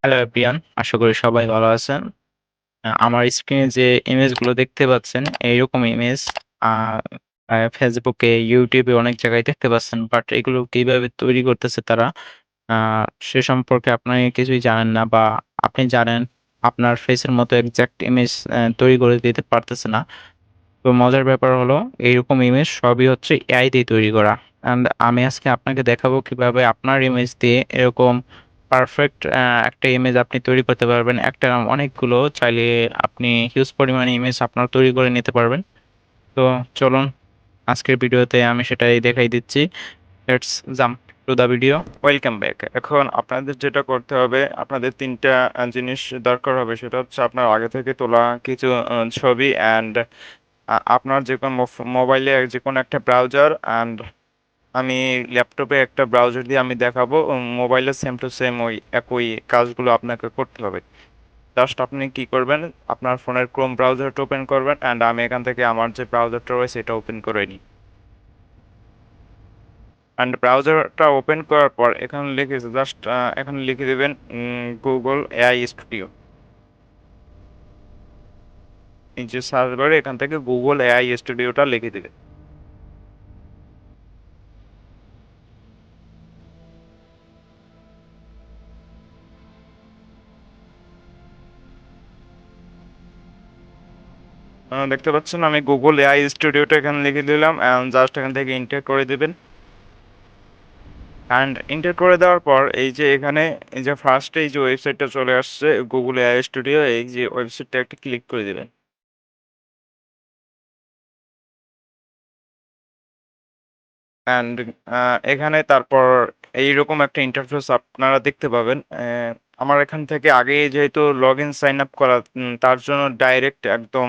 Hello everyone, আশা করি সবাই ভালো আছেন। আমার স্ক্রিনে যে ইমেজগুলো দেখতে পাচ্ছেন, এইরকম ইমেজ আ আ ফেসবুকে, ইউটিউবে অনেক জায়গায় দেখতে পাচ্ছেন। বাট এগুলো কিভাবে তৈরি করতেছে তারা, আ সে সম্পর্কে আপনি কিছুই জানেন না বা আপনি জানেন আপনার ফেসের মতো এক্সাক্ট ইমেজ তৈরি করে দিতে পারতেছে না। তো মজার ব্যাপার হলো এইরকম ইমেজ সবই হচ্ছে এআই দিয়ে তৈরি করা। অ্যান্ড আমি আজকে আপনাকে দেখাবো কিভাবে আপনার ইমেজ দিয়ে এরকম পারফেক্ট একটা ইমেজ আপনি তৈরি করতে পারবেন। একটা না অনেকগুলো চাইলে আপনি হিউজ পরিমাণে ইমেজ আপনার তৈরি করে নিতে পারবেন। তো চলুন আজকের ভিডিওতে আমি সেটাই দেখাই দিচ্ছি। Let's jump to the video. Welcome back. এখন আপনাদের যেটা করতে হবে, আপনাদের ৩ টা জিনিস দরকার হবে। সেটা হচ্ছে আপনার আগে থেকে তোলা কিছু ছবি অ্যান্ড আপনার যেকোনো মোবাইলে যেকোনো একটা ব্রাউজার অ্যান্ড আমি ল্যাপটপে একটা ব্রাউজার দিয়ে আমি দেখাবো। মোবাইলে সেম টু সেম ওই একই কাজগুলো আপনাকে করতে হবে। জাস্ট আপনি কি করবেন, আপনার ফোনের ক্রোম ব্রাউজারটা ওপেন করবেন অ্যান্ড আমি এখান থেকে আমার যে ব্রাউজারটা রয়েছে এটা ওপেন করে নিই। অ্যান্ড ব্রাউজারটা ওপেন করার পর এখানে লিখেছে জাস্ট এখানে লিখে দেবেন গুগল এআই স্টুডিও। এই যে সার্চ বারে এখান থেকে গুগল এআই স্টুডিওটা লিখে দেবেন। দেখতে পাচ্ছেন আমি গুগল এআই স্টুডিওটা এখানে লিখে দিলাম অ্যান্ড জাস্ট এখান থেকে এন্টার করে দিবেন। অ্যান্ড এন্টার করে দেওয়ার পর এই যে এখানে এই যে ফার্স্টে এই যে ওয়েবসাইটটা চলে আসছে গুগল এআই স্টুডিও, এই যে ওয়েবসাইটটা একটা ক্লিক করে দিবেন। অ্যান্ড এখানে তারপর এইরকম একটা ইন্টারফেস আপনারা দেখতে পাবেন। আমার এখান থেকে আগে যেহেতু লগ ইন সাইন আপ করা, তার জন্য ডাইরেক্ট একদম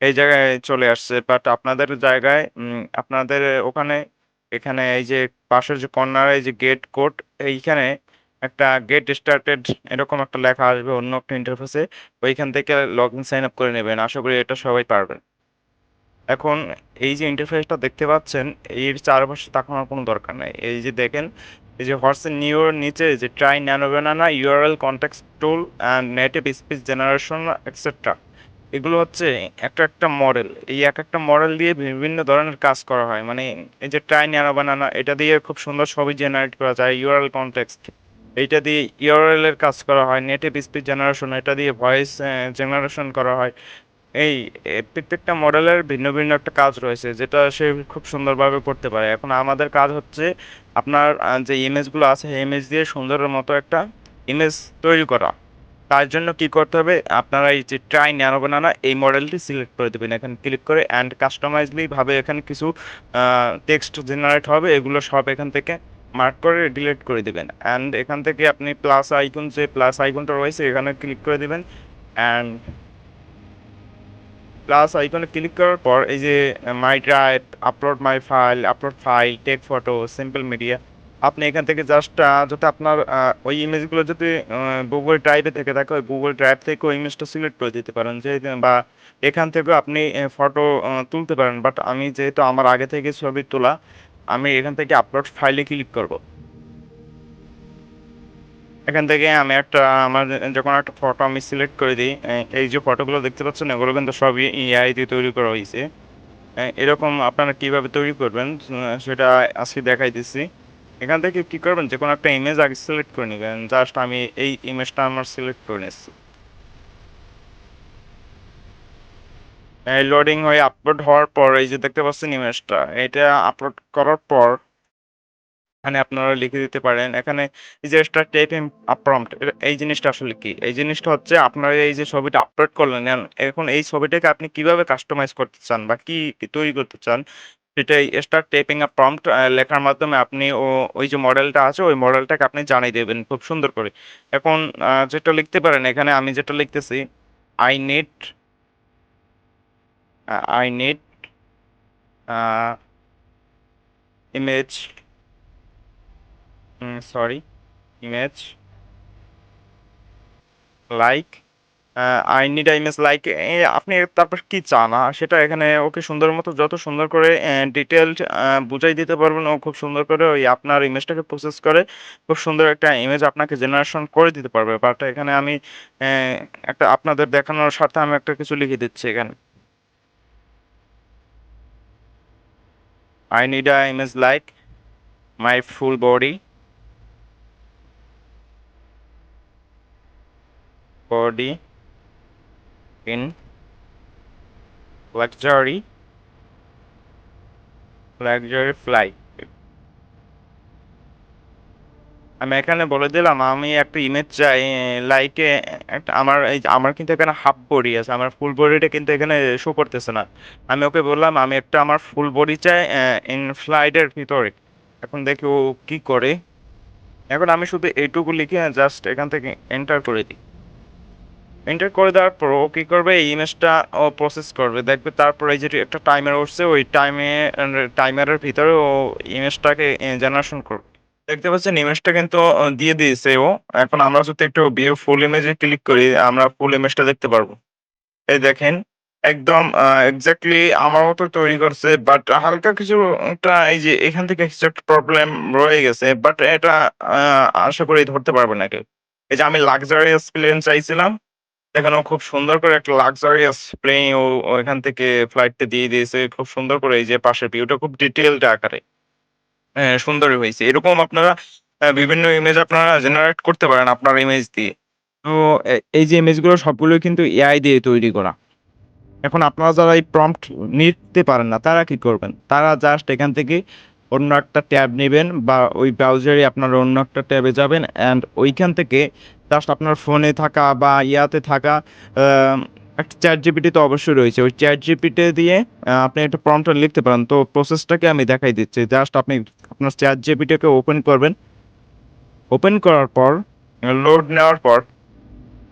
এই জায়গায় চলে আসছে। বাট আপনাদের জায়গায় আপনাদের ওখানে এখানে এই যে পাশের যে কর্নারে এই যে গেট কোড, এইখানে একটা গেট স্টার্টেড এরকম একটা লেখা আসবে অন্য একটা ইন্টারফেসে। ওইখান থেকে লগ ইন সাইন আপ করে নেবেন। আশা করি এটা সবাই পারবেন। এখন এই যে ইন্টারফেসটা দেখতে পাচ্ছেন, এর চারপাশে তাকানোর কোনো দরকার নাই। এই যে দেখেন, এই যে হোয়াটসঅ্যাপ নিউর নিচে যে try nano banana URL context tool and native speech generation etcetera, এগুলো হচ্ছে একটা মডেল। এই একটা মডেল দিয়ে বিভিন্ন ধরনের কাজ করা হয়। মানে এই যে ট্রাই ন্যানো বানানা, এটা দিয়ে খুব সুন্দর ছবি জেনারেট করা যায়। ইউআরএল কনটেক্সট, এইটা দিয়ে ইউআরএল এর কাজ করা হয়। নেটিভ স্পিচ জেনারেশন, এটা দিয়ে ভয়েস জেনারেশন করা হয়। এই প্রত্যেকটা মডেলের ভিন্ন ভিন্ন একটা কাজ রয়েছে যেটা সে খুব সুন্দরভাবে করতে পারে। এখন আমাদের কাজ হচ্ছে আপনার যে ইমেজগুলো আছে সেই ইমেজ দিয়ে সুন্দরের মতো একটা ইমেজ তৈরি করা। তার জন্য কি করতে হবে, আপনারা এই যে ট্রাই ন্যানো বানানা এই মডেলটি সিলেক্ট করে দেবেন। এখানে ক্লিক করে অ্যান্ড কাস্টমাইজলি ভাবে এখানে কিছু টেক্সট জেনারেট হবে, এগুলো সব এখান থেকে মার্ক করে ডিলিট করে দিবেন। অ্যান্ড এখান থেকে আপনি প্লাস আইকন, যে প্লাস আইকনটা রয়েছে এখানে ক্লিক করে দিবেন। অ্যান্ড প্লাস আইকনে ক্লিক করার পর এই যে My Drive, upload file, take photo, simple media, আপনি এখান থেকে জাস্ট যাতে আপনার ওই ইমেজগুলো যদি গুগল ড্রাইভে থেকে থাকে ওই গুগল ড্রাইভ থেকে ওই ইমেজটা সিলেক্ট করে দিতে পারেন। যে বা এখান থেকেও আপনি ফটো তুলতে পারেন। বাট আমি যেহেতু আমার আগে থেকে ছবি তোলা, আমি এখান থেকে আপলোড ফাইলে ক্লিক করব। এখান থেকে আমি আমার যখন একটা ফটো আমি সিলেক্ট করে দিই, এই যে ফটোগুলো দেখতে পাচ্ছেন এগুলো কিন্তু সবই এআই দিয়ে তৈরি করা হয়েছে। এরকম আপনারা কিভাবে তৈরি করবেন সেটা আজকে দেখাই দিচ্ছি। এখান থেকে কি করবেন, যে কোনো একটা ইমেজ আগে সিলেক্ট করে নেবেন। জাস্ট আমি এই ইমেজটা আমার সিলেক্ট করে নিচ্ছি। এই লোডিং হয়ে আপলোড হওয়ার পর এই যে দেখতে পাচ্ছেন ইমেজটা, এটা আপলোড করার পর এখানে আপনারা লিখে দিতে পারেন। এখানে এই যে স্টার টাইপিং প্রম্পট, এই জিনিসটা আসলে কি? এই জিনিসটা হচ্ছে আপনারা এই যে ছবিটা আপলোড করলেন, এখন এই ছবিটাকে আপনি কিভাবে কাস্টমাইজ করতে চান বা কি তৈরি করতে চান, সেটাই স্টার টাইপিং প্রম্পট লেখার মাধ্যমে আপনি ওই যে মডেলটা আছে ওই মডেলটাকে আপনি জানিয়ে দেবেন খুব সুন্দর করে। এখন যেটা লিখতে পারেন, এখানে আমি যেটা লিখতেছি, I need I need a image, sorry, image like I need a image like আপনি তারপর কি চান? সেটা এখানে ওকে সুন্দর মতো যত সুন্দর করে ডিটেইলড বুঝাই দিতে পারবেন, ও খুব সুন্দর করে ওই আপনার ইমেজটাকে প্রসেস করে খুব সুন্দর একটা ইমেজ আপনাকে জেনারেশন করে দিতে পারবে। বাট এখানে আমি অ্যা একটা আপনাদের দেখানোর স্বার্থে আমি একটা কিছু লিখে দিচ্ছি এখানে। I need a image like my full body in luxury flight. আমি এখানে বলে দিলাম আমি একটা ইমেজ চাই লাইক একটা আমার এই যে আমার কিন্তু এখানে হাফ বডি আছে। আমার ফুল বডিটা কিন্তু এখানে শো করতেছে না। আমি ওকে বললাম আমি একটা আমার ফুল বডি চাই ইন ফ্লাইট এর ভিতরে। এখন দেখি ও কি করে। এখন আমি শুধু এইটুকু লিখে জাস্ট এখান থেকে এন্টার করে দিই। এন্টার করে দেওয়ার পর ও কি করবে এই ইমেজটা ও প্রসেস করবে। দেখবে তারপর এই যে একটা টাইমার উঠছে ওই টাইমারের ভিতরে ও ইমেজটাকে জেনারেশন করবে। দেখতে পাচ্ছেন ইমেজটা কিন্তু দিয়ে দিয়েছে ও। এখন আমরা যদি একটু ভিউ ফুল ইমেজে ক্লিক করি আমরা ফুল ইমেজটা দেখতে পারবো। এই দেখেন একদম এক্সাক্টলি আমার মতো তৈরি করছে। বাট হালকা কিছু একটা এই যে এখান থেকে কিছু একটা প্রবলেম রয়ে গেছে। বাট এটা আ আশা করি ধরতে পারবে না কেউ। এই যে আমি লাক্সারিয়াস প্লেন চাইছিলাম। দেখেন ও খুব সুন্দর করে একটা লাক্সারিয়াস প্লেন ও এখান থেকে ফ্লাইটটা দিয়ে দিয়েছে। খুব সুন্দর করে এই যে পাশের ভিউটা খুব ডিটেইলড আকারে। হ্যাঁ, সুন্দরই হইছে। এরকম আপনারা বিভিন্ন ইমেজ আপনারা জেনারেট করতে পারেন আপনার ইমেজ দিয়ে। তো এই যে ইমেজগুলো সবগুলোই কিন্তু এআই দিয়ে তৈরি করা। এখন আপনারা যারা এই প্রম্পট নিতে পারেন না, তারা কি করবেন? তারা জাস্ট এখান থেকে অন্য একটা ট্যাব নিবেন বা ওই ব্রাউজারে আপনারা অন্য একটা ট্যাবে যাবেন অ্যান্ড ওইখান থেকে জাস্ট আপনার ফোনে থাকা বা ইয়াতে থাকা আম একটা ChatGPT তো অবশ্যই রয়েছে। ওই ChatGPT দিয়ে আপনি একটা প্রম্পট লিখতে পারেন। তো প্রসেসটাকে আমি দেখাই দিচ্ছি। জাস্ট আপনি আপনার ChatGPT কে ওপেন করবেন। ওপেন করার পর লোড নেওয়ার পর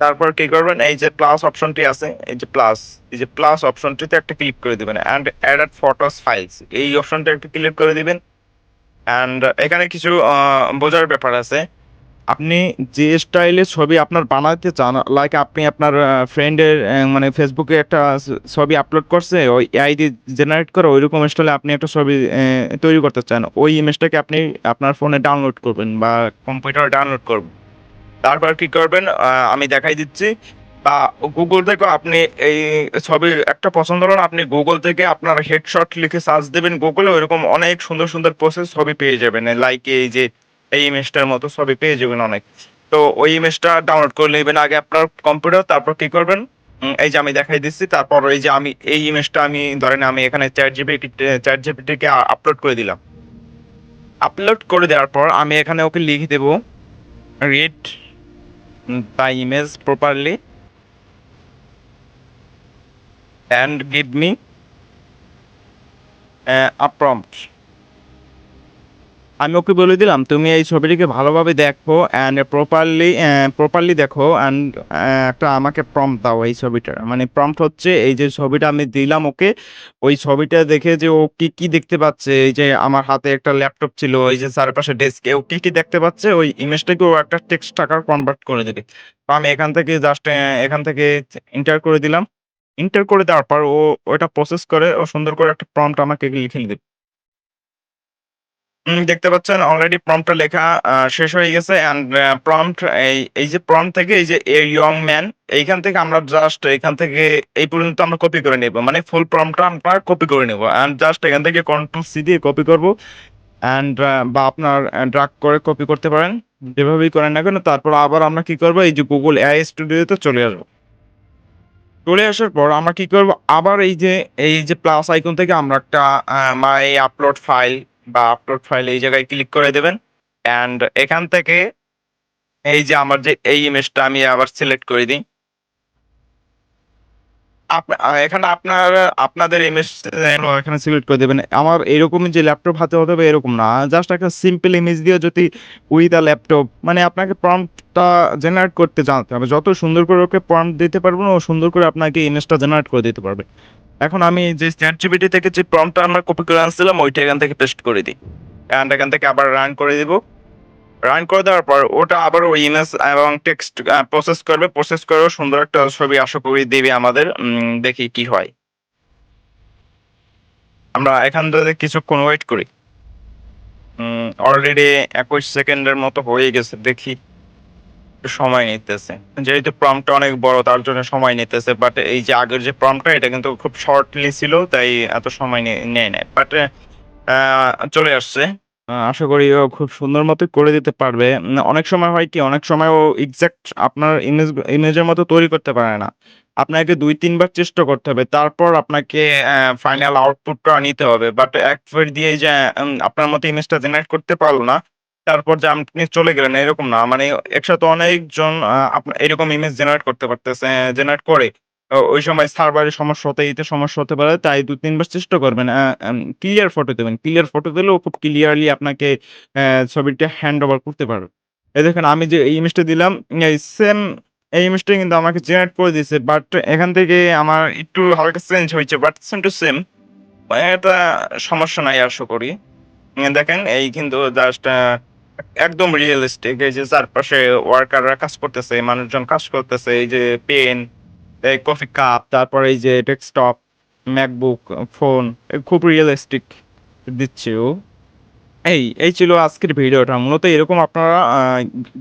তারপর কি করবেন? এই যে প্লাস অপশনটি আছে, এই যে প্লাস অপশনটিতে একটা ক্লিক করে দিবেন অ্যান্ড এড ফটোস ফাইলস এই অপশনটা একটা ক্লিক করে দিবেন। অ্যান্ড এখানে কিছু বোঝার ব্যাপার আছে। আপনি যে স্টাইলে ছবি আপনার বানাতে চান, লাইক আপনি আপনার ফ্রেন্ডের মানে ফেসবুকে একটা ছবি আপলোড করছে, ওই এআই দিয়ে জেনারেট করে ঐরকম স্টাইলে আপনি একটা ছবি তৈরি করতে চান। ওই ইমেজটাকে আপনি আপনার ফোনে ডাউনলোড করবেন বা কম্পিউটারে ডাউনলোড করবেন। তারপর কি করবেন? আমি দেখাই দিচ্ছি। বা Google থেকেও আপনি এই ছবির একটা পছন্দ হলো না, আপনি Google থেকে আপনার হেডশট লিখে সার্চ দিবেন Google এ ওইরকম অনেক সুন্দর, সুন্দর প্রসেস ছবি পেয়ে যাবেন। লাইক এই যে এই ইমেজটার মতো ছবি পেয়ে যাবেন অনেক। তো ওই ইমেজটা ডাউনলোড করে নিবেন আগে আপনার কম্পিউটার তারপর কি করবেন? এই যে আমি দেখাই দিচ্ছি। তারপর এই যে আমি এই ইমেজটা আমি ধরেন আমি এখানে ChatGPT কে আপলোড করে দিলাম। আপলোড করে দেওয়ার পর আমি এখানে ওকে লিখে দেব read the image properly and give me a prompt. আমি ওকে বলে দিলাম, "তুমি এই ছবিটিকে ভালোভাবে দেখো অ্যান্ড প্রপারলি দেখো অ্যান্ড একটা আমাকে প্রম্পট দাও এই ছবিটার।" মানে প্রম্পট হচ্ছে এই যে ছবিটা আমি দিলাম ওকে, ওই ছবিটা দেখে যে ও কি, কি দেখতে পাচ্ছে, এই যে আমার হাতে একটা ল্যাপটপ ছিল, এই যে চারপাশে ডেস্কে ও কি, কি দেখতে পাচ্ছে ওই ইমেজটাকে ও একটা টেক্সট আকারে কনভার্ট করে দেবে। তো আমি এখান থেকে জাস্ট এখান থেকে এন্টার করে দিলাম। এন্টার করে দেওয়ার পর ও ওটা প্রসেস করে ও সুন্দর করে একটা প্রম্পট আমাকে লিখে দিবে। দেখতে পাচ্ছেন অলরেডি প্রম্পটটা লেখা শেষ হয়ে গেছে অ্যান্ড প্রম্পট এই যে প্রম্পট থেকে এই যে এ ইয়ং ম্যান এইখান থেকে আমরা জাস্ট এখান থেকে এই পর্যন্ত আমরা কপি করে নেব। মানে ফুল প্রম্পটটা আমরা কপি করে নেব। অ্যান্ড জাস্ট এখান থেকে কন্ট্রোল সি দিয়ে কপি করব অ্যান্ড বা আপনার ড্রাগ করে কপি করতে পারেন। যেভাবেই করেন না কেন তারপর আবার আমরা কি করব এই যে Google AI Studio তে চলে আসব। চলে আসার পর আমরা কি করব? আবার এই যে প্লাস আইকন থেকে আমরা একটা মাই আপলোড ফাইল বা আপলোড ফাইল এই জায়গায় ক্লিক করে দেবেন। অ্যান্ড এখান থেকে এই যে আমার যে এই ইমেজটা আমি আবার সিলেক্ট করে দিই। এখানে আপনাদের ইমেজ এখানে সিলেক্ট করে দিবেন। আমার এরকমই যে ল্যাপটপ হাতে হতে হবে এরকম না। জাস্ট একটা সিম্পল ইমেজ দিয়ে যদি উইথ আ ল্যাপটপ মানে আপনাকে প্রম্পটটা জেনারেট করতে জানতে হবে। যত সুন্দর করে ওকে প্রম্পট দিতে পারবেন ও সুন্দর করে আপনাকে ইমেজটা জেনারেট করে দিতে পারবে। এখন আমি যে ChatGPT থেকে যে প্রম্পটটা আমরা কপি করে আনছিলাম ওইটা এখান থেকে পেস্ট করে দিই। অ্যান্ড এখান থেকে আবার রান করে দিব। রান করে দেওয়ার পর ওটা আবার ওই ইমেজ এবং টেক্সট প্রসেস করবে। প্রসেস করেও সুন্দর একটা ছবি আশা করি দিবে আমাদের। দেখি কি হয়। আমরা এখান থেকে কিছুক্ষণ ওয়েট করি। অলরেডি ২১ সেকেন্ডের মতো হয়ে গেছে। দেখি একটু সময় নিতেছে। যেহেতু প্রম্পটটা অনেক বড় তার জন্য সময় নিতেছে। বাট এই যে আগের যে প্রম্পটটা এটা কিন্তু খুব শর্টলি ছিল তাই এত সময় নেয় নাই। বাট চলে আসছে। আশা করি ও খুব সুন্দর মতোই করে দিতে পারবে। অনেক সময় হয় কি? অনেক সময় ও এক্সাক্ট আপনার ইমেজের মতো তৈরি করতে পারে না। আপনাকে ২-৩ বার চেষ্টা করতে হবে। তারপর আপনাকে ফাইনাল আউটপুটটা নিতে হবে। বাট একবার দিয়েই যে আপনার মতো ইমেজটা জেনারেট করতে পারল না, তারপর যে আপনি চলে গেলেন এরকম না। মানে একসাথে অনেকজন এরকম ইমেজ জেনারেট করতে পারতেছে, জেনারেট করে। ওই সময় সার্ভারের সমস্যা হতে, এতে সমস্যা হতে পারে। তাই ২-৩ বার চেষ্টা করবেন। ক্লিয়ার ফটো দিবেন। ক্লিয়ার ফটো দিলেও খুব ক্লিয়ারলি আপনাকে ছবিটা হ্যান্ড ওভার করতে পারবে। এই দেখেন আমি যে এই ইমেজটা দিলাম, এই সেম এই ইমেজটাই কিন্তু আমাকে জেনারেট করে দিয়েছে। বাট এখান থেকে আমার একটু হালকা চেঞ্জ হয়েছে। But same to same. এটা সমস্যা নাই আশা করি। দেখেন এই কিন্তু জাস্ট একদম রিয়ালিস্টিক। এই যে চারপাশে ওয়ার্কাররা কাজ করতেছে, মানুষজন কাজ করতেছে। এই যে পেন, এই কফি কাপ, তারপরে এই যে ডেস্কটপ, MacBook, ফোন খুব রিয়ালিস্টিক দিচ্ছে ও। এই ছিল আজকের ভিডিওটা। মূলত এরকম আপনারা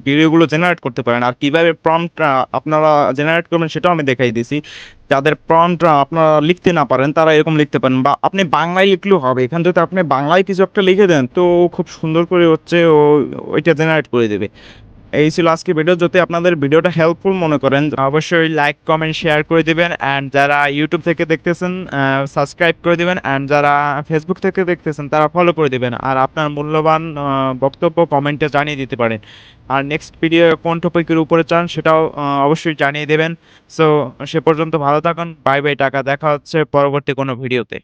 ভিডিওগুলো জেনারেট করতে পারেন। আর কিভাবে প্রম্পট আপনারা জেনারেট করবেন সেটাও আমি দেখাই দিছি। যাদের প্রম্পট আপনারা লিখতে না পারেন তারা এরকম লিখতে পারেন বা আপনি বাংলায় লিখলেও হবে। এখান থেকে আপনি বাংলায় কিছু একটা লিখে দেন তো ও খুব সুন্দর করে হচ্ছে ওইটা জেনারেট করে দেবে। এই ছিল আজকের ভিডিও। যদি আপনাদের ভিডিওটা হেল্পফুল মনে করেন অবশ্যই লাইক, কমেন্ট, শেয়ার করে দিবেন। অ্যান্ড যারা ইউটিউব থেকে দেখতেছেন সাবস্ক্রাইব করে দিবেন। অ্যান্ড যারা ফেসবুক থেকে দেখতেছেন তারা ফলো করে দিবেন। আর আপনার মূল্যবান বক্তব্য কমেন্টে জানিয়ে দিতে পারেন। আর নেক্সট ভিডিও কোন টপিকের উপরে চান সেটাও অবশ্যই জানিয়ে দেবেন। সো সে পর্যন্ত ভালো থাকুন। বাই বাই টাকা। দেখা হচ্ছে পরবর্তী কোনো ভিডিওতে।